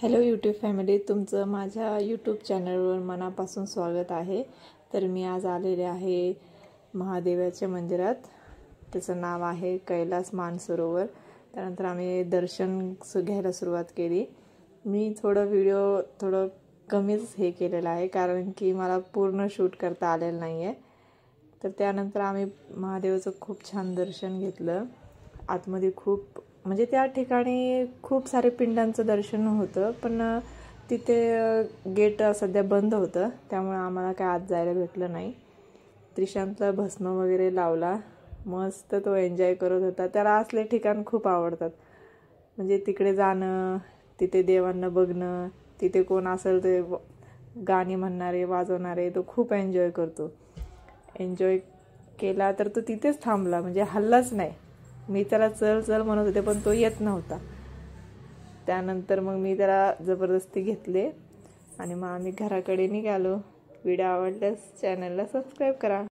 Hello YouTube family, तुमचं माझ्या YouTube चॅनलवर मनापासून स्वागत आहे। तर मी आज आलेले आहे महादेवाच्या मंदिरात। त्याचं नाव आहे कैलास मानसरोवर। त्यानंतर आम्ही दर्शन घ्यायला सुरुवात केली। मी थोडं कमीच हे केलेलं आहे, कारण की मला पूर्ण शूट करता आलेलं नाही आहे। तर त्यानंतर आम्ही महादेवाचं खूप छान दर्शन घेतलं। आतमध्ये खूप म्हणजे त्या ठिकाणी खूप सारे पिंडांचं दर्शन होतं, पण तिथे गेट सध्या बंद होतं, त्यामुळे आम्हाला काय आत जायला भेटलं नाही। त्रिशांतला भस्म वगैरे लावला, मस्त तो एन्जॉय करत होता। त्याला असले ठिकाण खूप आवडतात, म्हणजे तिकडे जाणं, तिथे देवांना बघणं, तिथे कोण असेल ते गाणी म्हणणारे वाजवणारे तो खूप एन्जॉय करतो। एन्जॉय केला तर तो तिथेच थांबला, म्हणजे हल्लाच नाही। मी त्याला चल चल म्हणत होते, पण तो येत नव्हता। त्यानंतर मग मी त्याला जबरदस्ती घेतले आणि मग आम्ही घराकडे निघालो। व्हिडिओ आवडल्यास चॅनलला सबस्क्राईब करा।